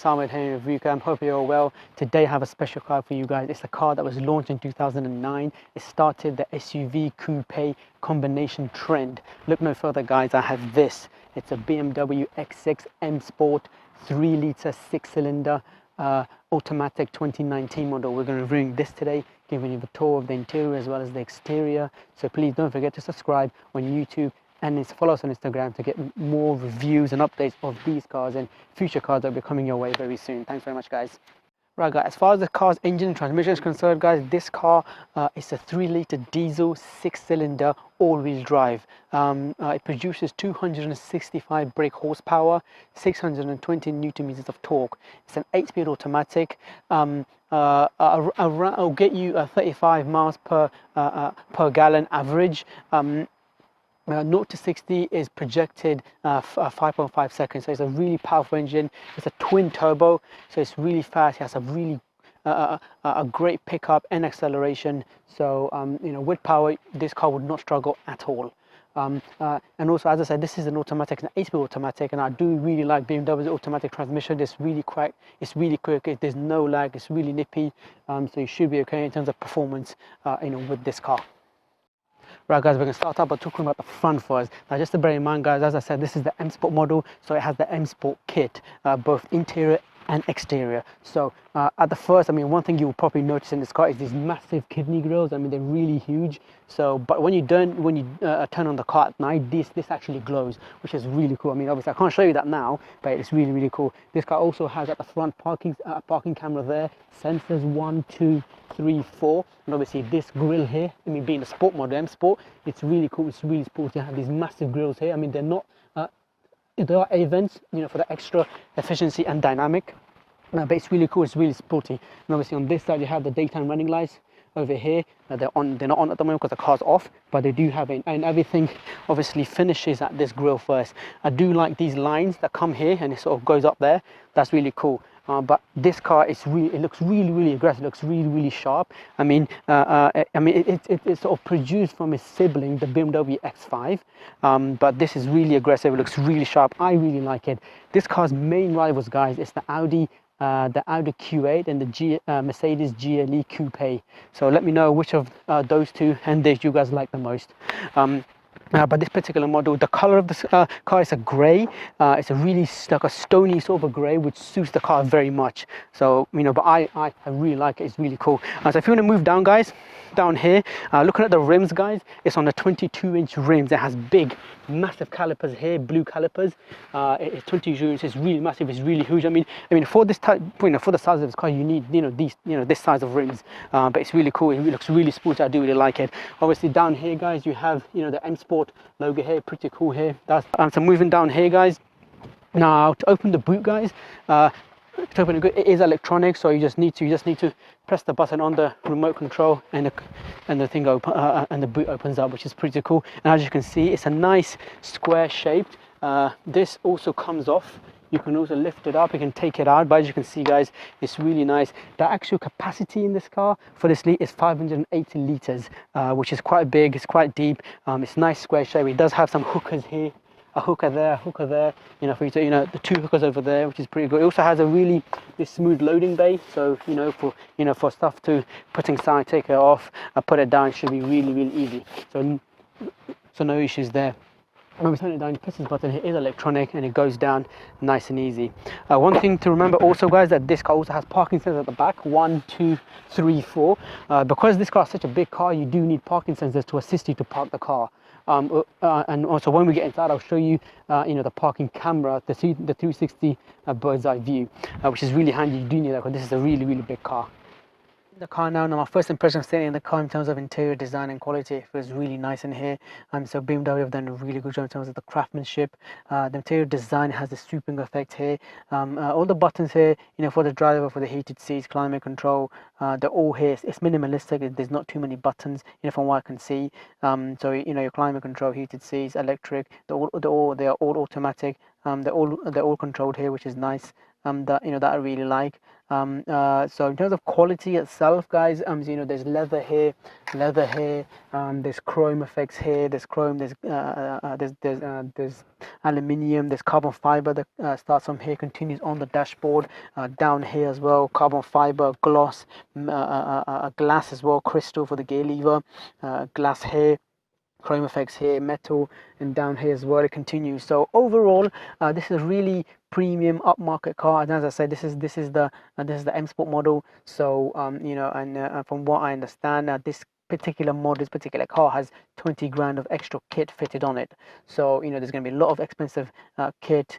Samad here in Review. Hope you're all well. Today I have a special car for you guys. It's a car that was launched in 2009. It started the SUV coupe combination trend. Look no further guys, I have this. It's a BMW X6 M Sport 3-litre 6-cylinder automatic 2019 model. We're going to be reviewing this today, giving you the tour of the interior as well as the exterior. So please don't forget to subscribe on YouTube and follow us on Instagram to get more reviews and updates of these cars and future cars that will be coming your way very soon. Thanks very much guys. Right guys, as far as the car's engine and transmission is concerned guys, this car is a 3-litre diesel 6-cylinder all-wheel drive. It produces 265 brake horsepower, 620 newton meters of torque. It's an 8-speed automatic. It'll get you 35 miles per gallon average. 0 to 60 is projected 5.5 seconds, so it's a really powerful engine. It's a twin turbo, so it's really fast. It has a really a great pickup and acceleration. So you know, with power, this car would not struggle at all. And also, as I said, this is an automatic, an 8-speed automatic, and I do really like BMW's automatic transmission. It's really quick, there's no lag, it's really nippy, so you should be okay in terms of performance, you know, with this car. Right guys, we're going to start out by talking about the front first. Now just to bear in mind guys, as I said, this is the M Sport model, so it has the M Sport kit, both interior and exterior. So at the first, I mean, one thing you will probably notice in this car is these massive kidney grills. I mean, they're really huge. So, but when you turn on the car at night, this actually glows, which is really cool. I mean, obviously I can't show you that now, but it's really cool. This car also has at the front parking camera there, sensors 1, 2, 3, 4, and obviously this grille here. I mean, being a sport model, M Sport, it's really cool. It's really sporty. You have these massive grills here. I mean, they're not. There are A-vents, you know, for the extra efficiency and dynamic, but it's really cool. It's really sporty. And obviously on this side you have the daytime running lights. Over here they're not on at the moment because the car's off, but they do have it, and everything obviously finishes at this grille first. I do like these lines that come here and it sort of goes up there. That's really cool. But this car is it looks really aggressive. It looks really sharp. I mean, it's sort of produced from its sibling, the BMW X5, but this is really aggressive. It looks really sharp. I really like it. This car's main rivals, guys, is the Audi Q8 and the Mercedes GLE Coupe. So let me know which of those two and you guys like the most. But this particular model, the color of this car is a grey. It's a really like a stony sort of a grey, which suits the car very much. So you know, but I really like it. It's really cool. So if you want to move down, guys, down here, looking at the rims, guys, it's on the 22-inch rims. It has big, massive calipers here, blue calipers. It's 22 inches. It's really massive. It's really huge. I mean, for this type, you know, for the size of this car, you need, you know, these, you know, this size of rims. But it's really cool. It looks really sporty. I do really like it. Obviously, down here, guys, you have, you know, the M Sport logo here. Pretty cool here. That's so moving down here, guys. Now to open the boot, guys. To open it is electronic, so you just need to press the button on the remote control, and the thing and the boot opens up, which is pretty cool. And as you can see, it's a nice square shaped. This also comes off. You can also lift it up, you can take it out, but as you can see, guys, it's really nice. The actual capacity in this car for this is 580 litres, which is quite big. It's quite deep. It's nice square shape. It does have some hookers here. A hooker there, you know, for you to, you know, the two hookers over there, which is pretty good. It also has this smooth loading bay, so you know, for stuff to put inside, take it off, put it down, should be really easy. So no issues there. When we turn it down, you press this button. It is electronic and it goes down nice and easy. One thing to remember also, guys, that this car also has parking sensors at the back, 1, 2, 3, 4. Because this car is such a big car, you do need parking sensors to assist you to park the car. And also when we get inside, I'll show you, you know, the parking camera, the 360 bird's eye view, which is really handy. You do need that because this is a really big car. The car now, my first impression of sitting in the car in terms of interior design and quality, it feels really nice in here. So BMW have done a really good job in terms of the craftsmanship. The interior design has the swooping effect here. All the buttons here, you know, for the driver, for the heated seats, climate control, they're all here. It's minimalistic. There's not too many buttons, you know, from what I can see. So you know, your climate control, heated seats, electric, they are all automatic. They're all controlled here, which is nice. That, you know, that I really like. So in terms of quality itself, guys, you know, there's leather here, there's chrome effects here, there's chrome, there's aluminium, there's carbon fiber that starts from here, continues on the dashboard, down here as well, carbon fiber, gloss, glass as well, crystal for the gear lever, glass here, chrome effects here, metal, and down here as well it continues. So overall, this is a really premium upmarket car, and as I said, this is the M Sport model. So you know, and from what I understand, this particular model, this particular car has 20 grand of extra kit fitted on it. So you know, there's going to be a lot of expensive kit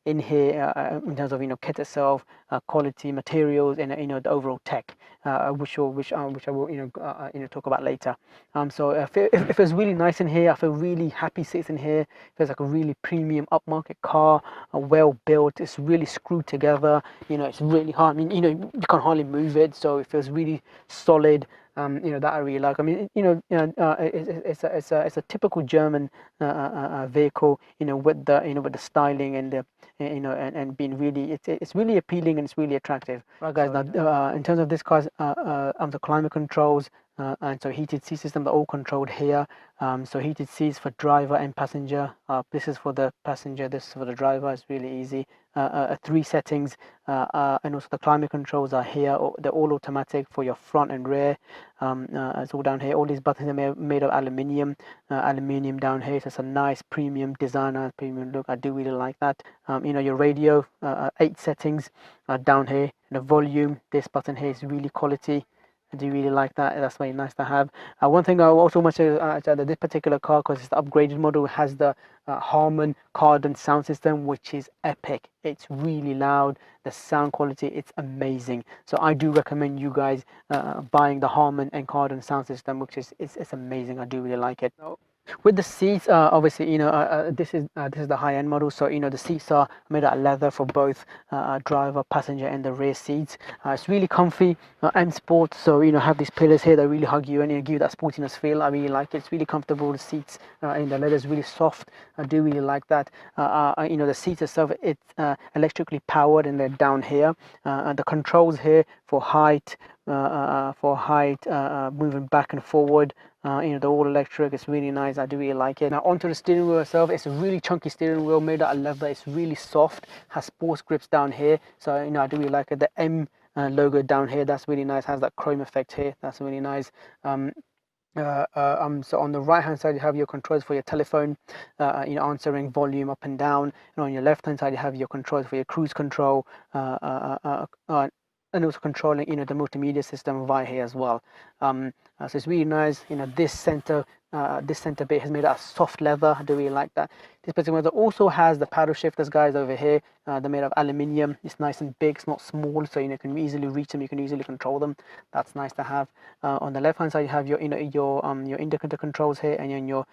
in here in terms of, you know, kit itself, quality, materials, and you know, the overall tech, which I will you know, talk about later. So it feels really nice in here. I feel really happy sitting in here. It feels like a really premium upmarket car, well built. It's really screwed together. You know, it's really hard. I mean, you know, you can't hardly move it, so it feels really solid. You know, that I really like. I mean, it's a typical German vehicle. You know, with the styling and the and being really, it's really appealing and it's really attractive. Right, guys. Now, in terms of this car's the climate controls. And so heated seat system, they're all controlled here. So heated seats for driver and passenger. This is for the passenger, this is for the driver. It's really easy. 3 settings, and also the climate controls are here. They're all automatic for your front and rear. It's all down here. All these buttons are made of aluminium. Aluminium down here. So it's a nice premium designer, premium look. I do really like that. You know, your radio, 8 settings down here. The volume, this button here is really quality. I do really like that. That's very nice to have. One thing I also want to that this particular car, because it's the upgraded model, has the Harman Kardon sound system, which is epic. It's really loud. The sound quality, it's amazing. So I do recommend you guys buying the Harman and Kardon sound system, which is it's amazing. I do really like it. With the seats, obviously, you know, this is the high-end model. So you know, the seats are made out of leather for both driver, passenger, and the rear seats. It's really comfy and sport. So you know, have these pillars here that really hug you and give you that sportiness feel. I really like it. It's really comfortable. The seats in the leather is really soft. I do really like that. You know, the seats itself, it's electrically powered, and they're down here. And the controls here for height, moving back and forward. You know, they're all electric. It's really nice. I do really like it. Now onto the steering wheel itself. It's a really chunky steering wheel made out of leather. It's really soft. Has sports grips down here. So you know, I do really like it. The M logo down here, that's really nice. Has that chrome effect here. That's really nice. So on the right hand side you have your controls for your telephone, you know, answering volume up and down, and on your left hand side you have your controls for your cruise control, and also controlling, you know, the multimedia system via here as well. So it's really nice. You know, this center bit is made out of soft leather. I do really like that. This particular model also has the paddle shifters, guys, over here. They're made of aluminium. It's nice and big. It's not small, so you know, you can easily reach them. You can easily control them. That's nice to have. On the left hand side, you have your your indicator controls here, and your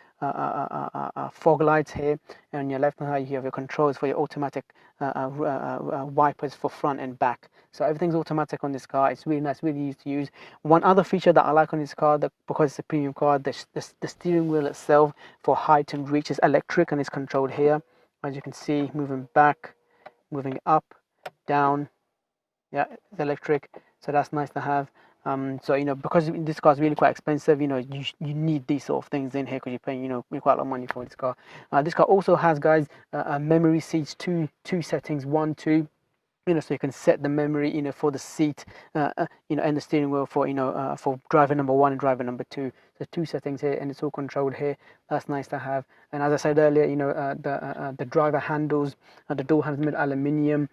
fog lights here. And on your left hand side, you have your controls for your automatic wipers for front and back. So everything's automatic on this car. It's really nice, really easy to use. One other feature that I like on this car, that because it's a premium car, the steering wheel itself for height and reach is electric, and it's controlled here. As you can see, moving back, moving up, down. Yeah, it's electric. So that's nice to have. So you know, because this car is really quite expensive, you know, you need these sort of things in here, because you're paying, you know, quite a lot of money for this car. This car also has, guys, memory seats, two settings, 1, 2. You know, so you can set the memory, you know, for the seat, you know, and the steering wheel for, you know, for driver number 1 and driver number 2. So 2 settings here, and it's all controlled here. That's nice to have. And as I said earlier, you know, the driver handles, the door handles made aluminium.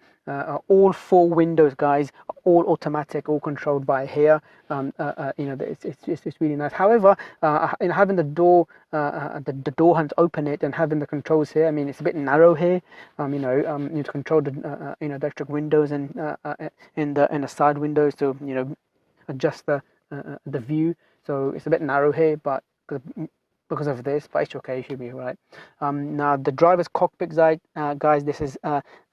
All 4 windows, guys, are all automatic, all controlled by here. You know, it's really nice. However, in having the door handles open it and having the controls here, I mean, it's a bit narrow here. You know, you control the you know, the electric windows and in the side windows to, you know, adjust the view. So it's a bit narrow here, but because of this, but it's okay, it should be right. Now the driver's cockpit side, guys, this is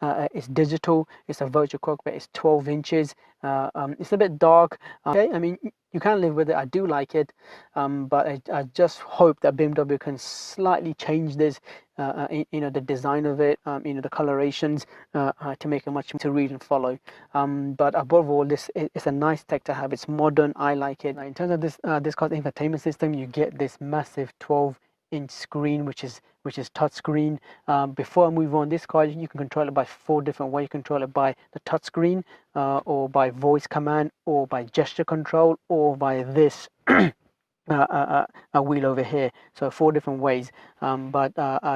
it's digital. It's a virtual cockpit. It's 12 inches. It's a bit dark. Okay, I mean, you can live with it. I do like it, but I just hope that BMW can slightly change this, the design of it, the colorations, to make it much to read and follow. But above all, this is a nice tech to have. It's modern. I like it. In terms of this car's infotainment system, you get this massive 12-inch screen, which is touch screen. Before I move on, this car you can control it by 4 different ways. You control it by the touch screen, or by voice command, or by gesture control, or by this a wheel over here. So 4 different ways. But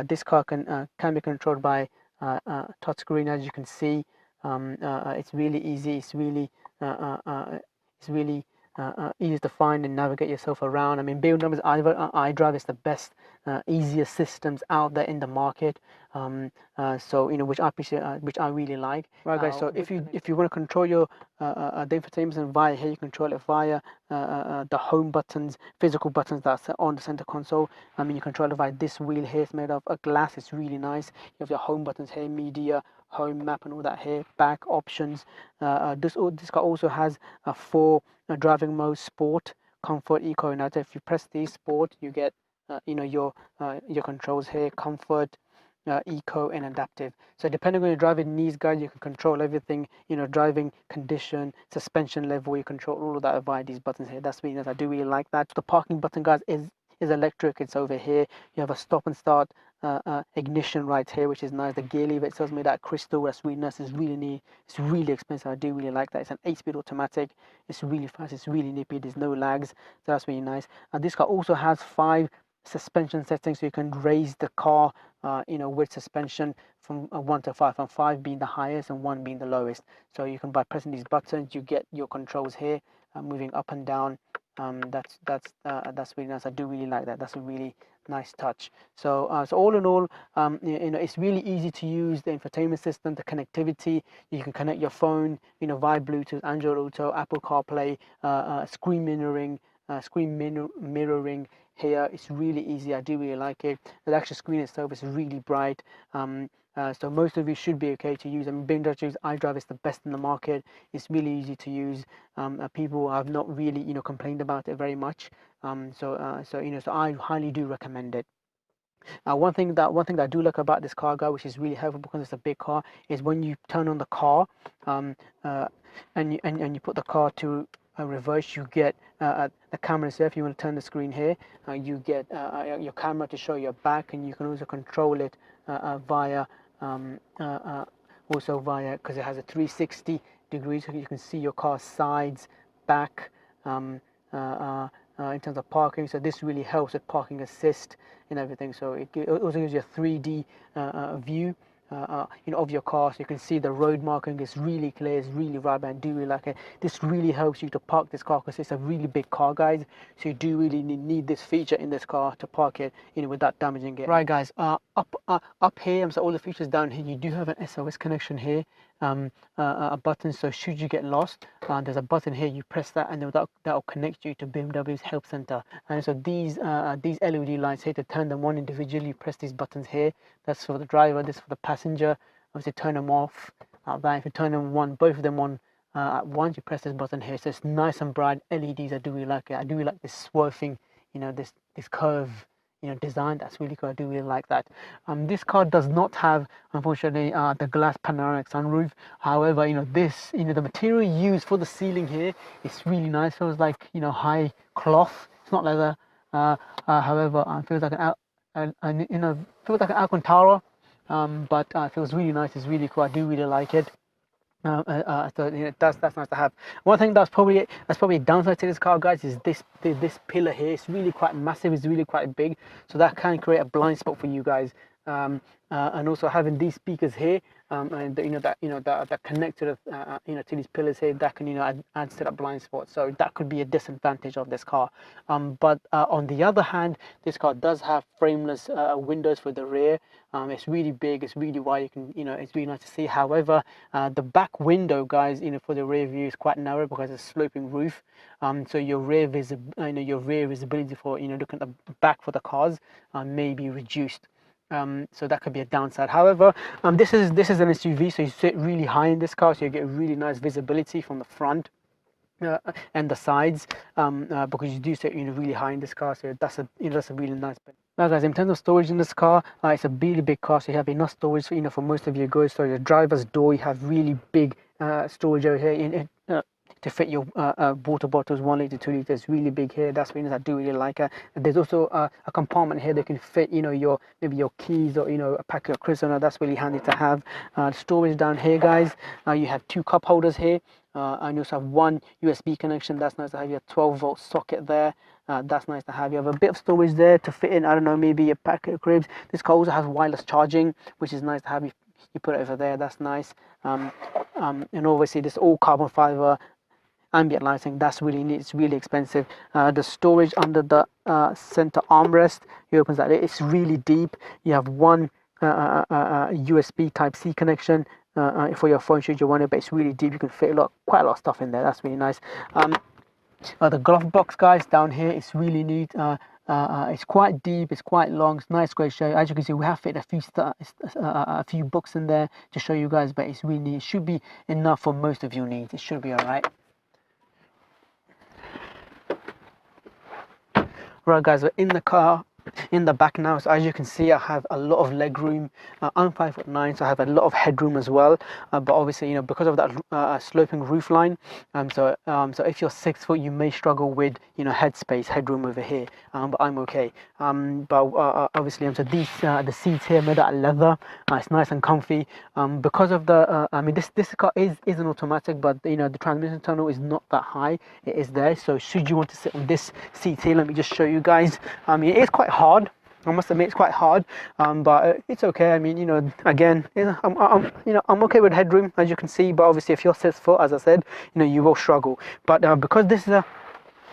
this car can be controlled by touch screen, as you can see. It's really easy. It's really easy to find and navigate yourself around. I mean, BMW's iDrive is the best, easiest systems out there in the market. So which I appreciate, which I really like. Right, guys. So if you want to control your the infotainment via here, you control it via the home buttons, physical buttons that's on the center console. I mean, you control it via this wheel here. It's made of a glass. It's really nice. You have your home buttons here, media, home, map, and all that here. Back options. This car also has 4 driving modes: sport, comfort, eco, and auto. If you press the sport, you get your controls here: comfort, eco, and adaptive. So depending on your driving needs, guys, you can control everything. Driving condition, suspension level. You control all of that via these buttons here. That's really nice. I do really like that. The parking button, guys, is electric. It's over here. You have a stop and start ignition right here, which is nice. The gear lever itself is made out of crystal. That's really nice. It's really neat. It's really expensive. I do really like that. It's an 8-speed automatic. It's really fast. It's really nippy. There's no lags. So that's really nice. And this car also has 5 suspension settings, so you can raise the car with suspension from 1 to 5, from 5 being the highest and 1 being the lowest. So you can, by pressing these buttons, you get your controls here, moving up and down. That's really nice. I do really like that. That's a really nice touch. So all in all, it's really easy to use. The infotainment system, the connectivity, you can connect your phone, via Bluetooth, Android Auto, Apple CarPlay, screen mirroring here. It's really easy. I do really like it. The actual screen itself is really bright. So most of you should be okay to use. I mean, BMW's iDrive is the best in the market. It's really easy to use. People have not really complained about it very much. So I highly do recommend it. One thing that I do like about this car, guy, which is really helpful because it's a big car, is when you turn on the car, and you put the car to reverse, you get the camera. So if you want to turn the screen here, you get your camera to show your back, and you can also control it via because it has a 360 degrees, so you can see your car's sides, back, in terms of parking. So this really helps with parking assist and everything. So it also gives you a 3D view of your car, so you can see the road marking is really clear. It's really vibrant. I do really like it. This really helps you to park this car because it's a really big car, guys. So you do really need this feature in this car to park it, without damaging it. Right, guys. Up here, so all the features down here, you do have an SOS connection here. A button, so should you get lost, there's a button here. You press that, and that will connect you to BMW's help center. And so these LED lights here, to turn them on individually, you press these buttons here. That's for the driver. This is for the passenger. Obviously, turn them off. If you turn them on, both of them on at once, you press this button here. So it's nice and bright LEDs. I do really like it. I do really like this swerving, this curve, design. That's really cool. I do really like that. This car does not have, unfortunately, the glass panoramic sunroof. However, the material used for the ceiling here is really nice. Feels like high cloth. It's not leather. However, it feels like feels like an Alcantara. But it feels really nice. It's really cool. I do really like it. So that's nice to have. One thing that's probably a downside to this car, guys, is this pillar here. It's really quite massive. It's really quite big, so that can create a blind spot for you guys. And also having these speakers here, and that connect to the to these pillars here, that can add to that blind spot. So that could be a disadvantage of this car. But on the other hand, this car does have frameless windows for the rear. It's really big. It's really wide. You can it's really nice to see. However, the back window, guys, for the rear view is quite narrow because it's a sloping roof. So your rear visibility for looking at the back for the cars may be reduced. So that could be a downside. However, this is an SUV, so you sit really high in this car, so you get really nice visibility from the front and the sides, because you do sit really high in this car, so that's a that's a really nice bit. Now guys, in terms of storage in this car, it's a really big car, so you have enough storage for for most of your goods. So the driver's door, you have really big storage over here to fit your water bottles, 1 litre, 2 litres, really big here. That's really nice. I do really like it. There's also a compartment here that can fit your maybe your keys or a packet of crisps. That's really handy to have. Storage down here, guys. You have 2 cup holders here, and you also have 1 USB connection. That's nice to have. You have 12-volt socket there. That's nice to have. You have a bit of storage there to fit in, I don't know, maybe a packet of crisps. This car also has wireless charging, which is nice to have. You put it over there. That's nice. And obviously this all carbon fiber ambient lighting, that's really neat. It's really expensive. The storage under the center armrest, he opens that, it's really deep. You have 1 USB type C connection for your phone should you want it, but it's really deep. You can fit quite a lot of stuff in there. That's really nice. The glove box, guys, down here, it's really neat. It's quite deep, it's quite long, it's nice, great show. As you can see, we have fit a few books in there to show you guys, but it's really neat. It should be enough for most of your needs. It should be all right. Right guys, we're in the car, in the back now. So as you can see, I have a lot of leg room. I'm 5'9", so I have a lot of headroom as well. But obviously, because of that sloping roof line, so if you're 6 foot, you may struggle with headroom over here. But I'm okay. Obviously, so these the seats here made out of leather. It's nice and comfy. Because of the, this car is an automatic, but the transmission tunnel is not that high. It is there. So should you want to sit on this seat here, let me just show you guys. It is quite hard. I must admit it's quite hard, but it's okay. Again, I'm okay with headroom, as you can see. But obviously, if you're 6 foot, as I said, you will struggle. But because this is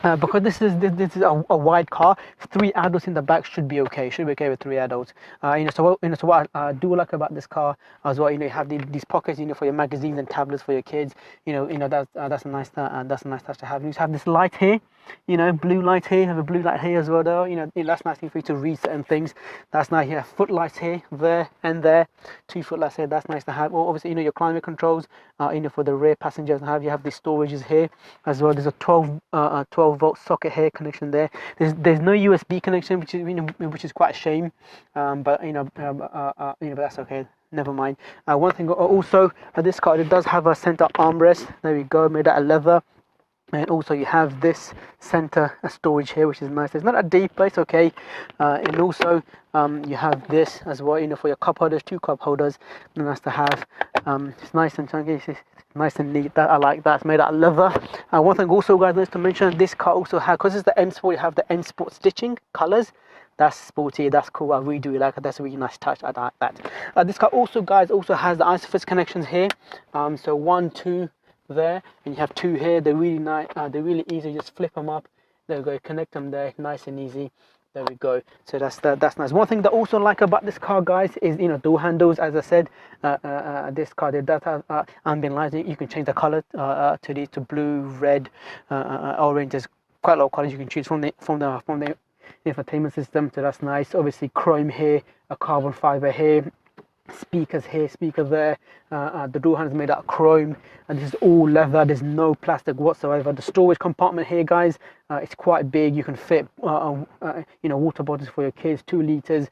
a wide car, 3 adults in the back should be okay. Should be okay with 3 adults. So what I do like about this car as well, you have these pockets, for your magazines and tablets for your kids. That's a nice touch to have. You have this light here, blue light here. You have a blue light here as well, though. That's nice thing for you to read certain things. That's nice. You have footlights here, there, and there. 2 footlights here. That's nice to have. Well, obviously, your climate controls. For the rear passengers, you have these storages here as well. There's a 12-volt socket here connection there. There's no USB connection, which is quite a shame. But that's okay. Never mind. One thing also, this car, it does have a center armrest. There we go, made out of leather. And also you have this center storage here, which is nice. It's not that deep, but it's okay. And also you have this as well, for your cup holders, 2 cup holders. Nice to have. It's nice and chunky. It's nice and neat. That I like that. It's made out of leather. One thing also, guys, nice to mention, this car also has, because it's the M Sport, you have the M Sport stitching colors. That's sporty, that's cool. I really do like it. That's a really nice touch. I like that. This car also, guys, has the ISOFIX connections here. So 1, 2 there, and you have 2 here. They're really nice. They're really easy. Just flip them up. There we go. Connect them there. Nice and easy. There we go. So that's nice. One thing that I also like about this car, guys, is door handles. As I said, this car, it does have ambient lighting. You can change the color to blue, red, orange. There's quite a lot of colors you can choose from the infotainment system. So that's nice. Obviously, chrome here, a carbon fiber here. Speakers here, speaker there. The door handle is made out of chrome, and this is all leather. There's no plastic whatsoever. The storage compartment here, guys, it's quite big. You can fit water bottles for your kids, 2 liters.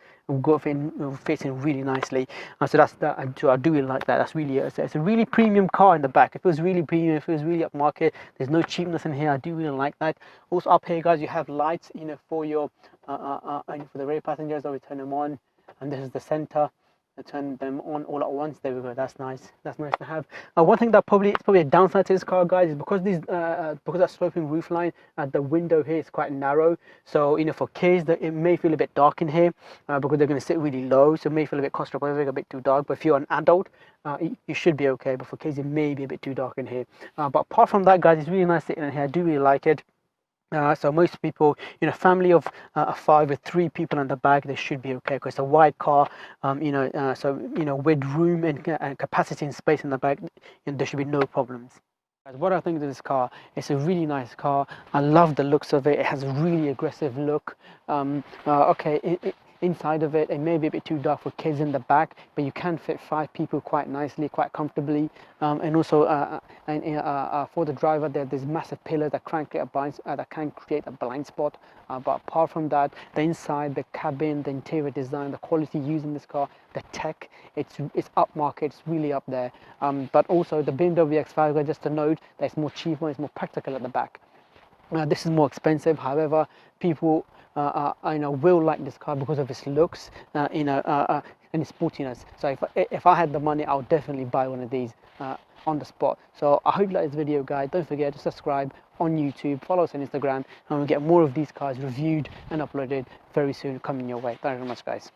Fits in really nicely. So that's that. I do really like that. That's really it's a really premium car in the back. It feels really premium. It feels really upmarket. There's no cheapness in here. I do really like that. Also up here, guys, you have lights for your for the rear passengers. I will turn them on, and this is the center. Turn them on all at once. There we go. That's nice. That's nice to have. One thing that it's probably a downside to this car, guys, is because that sloping roof line, the window here is quite narrow. So for kids, it may feel a bit dark in here because they're going to sit really low. So it may feel a bit claustrophobic, a bit too dark. But if you're an adult, you should be okay. But for kids, it may be a bit too dark in here. But apart from that, guys, it's really nice sitting in here. I do really like it. So most people, family of 5 with 3 people in the back, they should be okay because it's a wide car. With room and capacity and space in the back, there should be no problems. What I think of this car, it's a really nice car. I love the looks of it. It has a really aggressive look. inside of it, it may be a bit too dark for kids in the back, but you can fit 5 people quite nicely, quite comfortably. And also for the driver, there's massive pillars that can create a blind spot. But apart from that, the inside, the cabin, the interior design, the quality used in this car, the tech, it's upmarket, it's really up there. But also the BMW X5, just to note that it's more cheaper, it's more practical at the back. This is more expensive. However, people will like this car because of its looks, and its sportiness. So if I had the money, I would definitely buy one of these on the spot. So I hope you like this video, guys. Don't forget to subscribe on YouTube, follow us on Instagram, and we'll get more of these cars reviewed and uploaded very soon, coming your way. Thank you very much, guys.